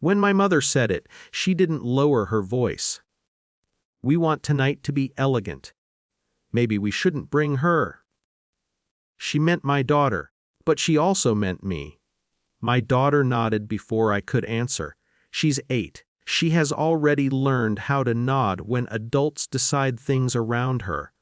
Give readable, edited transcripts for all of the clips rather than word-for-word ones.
When my mother said it, she didn't lower her voice. "We want tonight to be elegant. Maybe we shouldn't bring her." She meant my daughter, but she also meant me. My daughter nodded before I could answer. She's 8. She has already learned how to nod when adults decide things around her.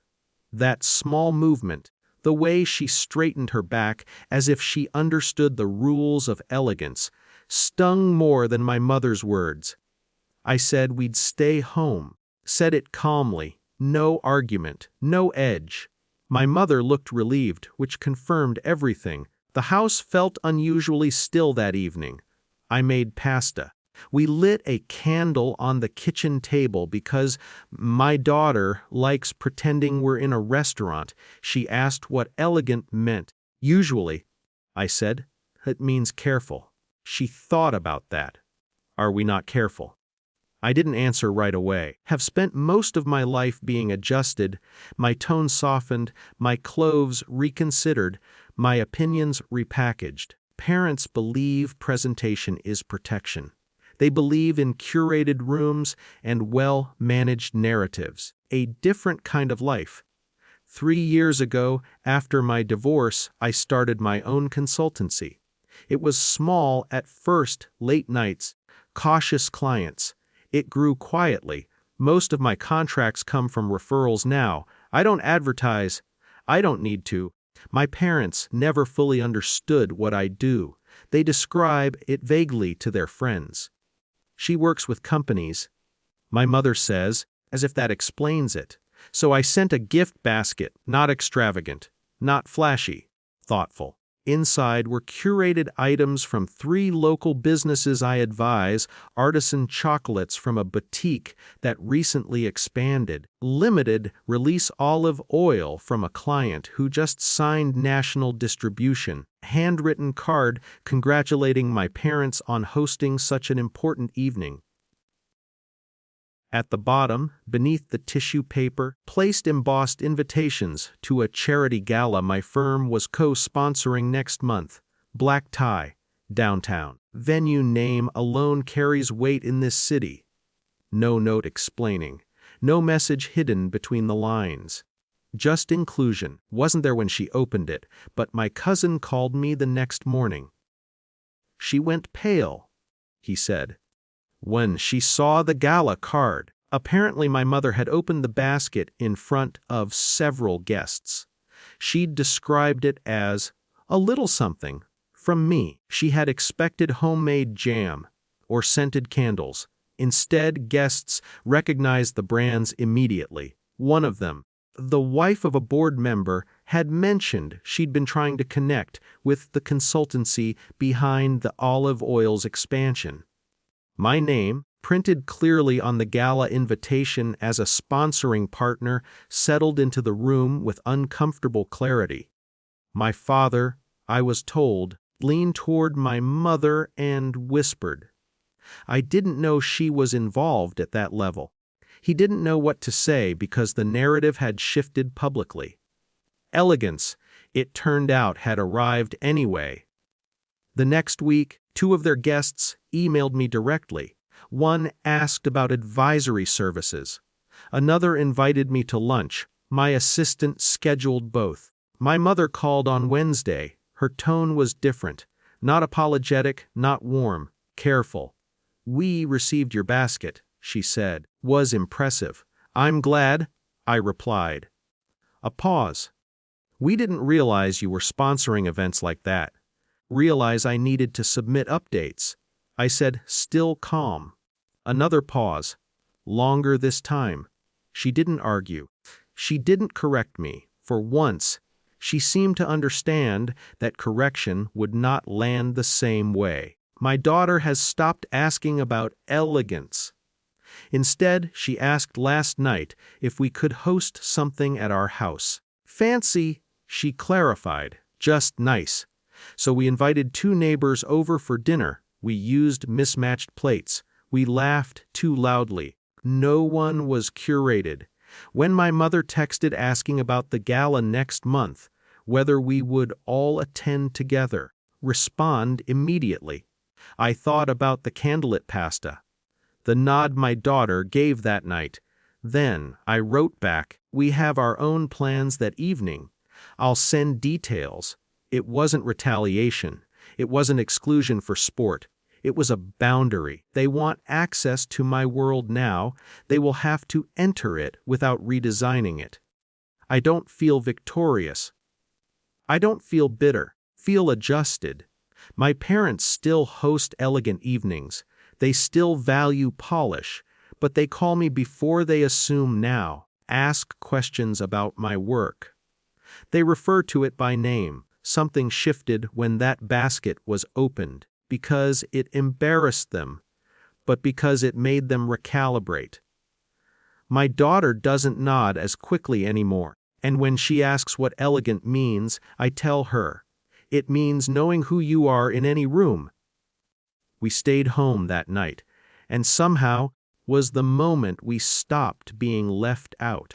That small movement, the way she straightened her back as if she understood the rules of elegance, stung more than my mother's words. I said we'd stay home, said it calmly, no argument, no edge. My mother looked relieved, which confirmed everything. The house felt unusually still that evening. I made pasta. We lit a candle on the kitchen table because my daughter likes pretending we're in a restaurant. She asked what elegant meant. "Usually," I said, "it means careful." She thought about that. Are we not careful? I didn't answer right away. Have spent most of my life being adjusted, my tone softened, my clothes reconsidered, my opinions repackaged. Parents believe presentation is protection. They believe in curated rooms and well-managed narratives, a different kind of life. 3 years ago, after my divorce, I started my own consultancy. It was small at first, late nights, cautious clients. It grew quietly. Most of my contracts come from referrals now. I don't advertise. I don't need to. My parents never fully understood what I do. They describe it vaguely to their friends. She works with companies, my mother says, as if that explains it. So I sent a gift basket, not extravagant, not flashy, thoughtful. Inside were curated items from 3 local businesses I advise, artisan chocolates from a boutique that recently expanded, limited release olive oil from a client who just signed national distribution, handwritten card congratulating my parents on hosting such an important evening. At the bottom, beneath the tissue paper, placed embossed invitations to a charity gala my firm was co-sponsoring next month. Black tie, downtown. Venue name alone carries weight in this city. No note explaining. No message hidden between the lines. Just inclusion. Wasn't there when she opened it, but my cousin called me the next morning. "She went pale," he said, when she saw the gala card. Apparently my mother had opened the basket in front of several guests. She'd described it as a little something from me. She had expected homemade jam or scented candles. Instead, guests recognized the brands immediately. One of them, the wife of a board member, had mentioned she'd been trying to connect with the consultancy behind the olive oil's expansion. My name, printed clearly on the gala invitation as a sponsoring partner, settled into the room with uncomfortable clarity. My father, I was told, leaned toward my mother and whispered. I didn't know she was involved at that level. He didn't know what to say because the narrative had shifted publicly. Elegance, it turned out, had arrived anyway. The next week, 2 of their guests emailed me directly. One asked about advisory services. Another invited me to lunch. My assistant scheduled both. My mother called on Wednesday. Her tone was different. Not apologetic, not warm, careful. "We received your basket," she said. Was impressive. "I'm glad," I replied. A pause. "We didn't realize you were sponsoring events like that. Realize I needed to submit updates," I said, still calm. Another pause. Longer this time. She didn't argue. She didn't correct me. For once, she seemed to understand that correction would not land the same way. My daughter has stopped asking about elegance. Instead, she asked last night if we could host something at our house. Fancy, she clarified, just nice. So we invited 2 neighbors over for dinner. We used mismatched plates. We laughed too loudly. No one was curated. When my mother texted asking about the gala next month, whether we would all attend together, respond immediately. I thought about the candlelit pasta, the nod my daughter gave that night. Then I wrote back, "We have our own plans that evening. I'll send details." It wasn't retaliation. It wasn't exclusion for sport. It was a boundary. They want access to my world now. They will have to enter it without redesigning it. I don't feel victorious. I don't feel bitter. Feel adjusted. My parents still host elegant evenings. They still value polish, but they call me before they assume now, ask questions about my work. They refer to it by name. Something shifted when that basket was opened, because it embarrassed them, but because it made them recalibrate. My daughter doesn't nod as quickly anymore, and when she asks what elegant means, I tell her, "It means knowing who you are in any room." We stayed home that night, and somehow was the moment we stopped being left out.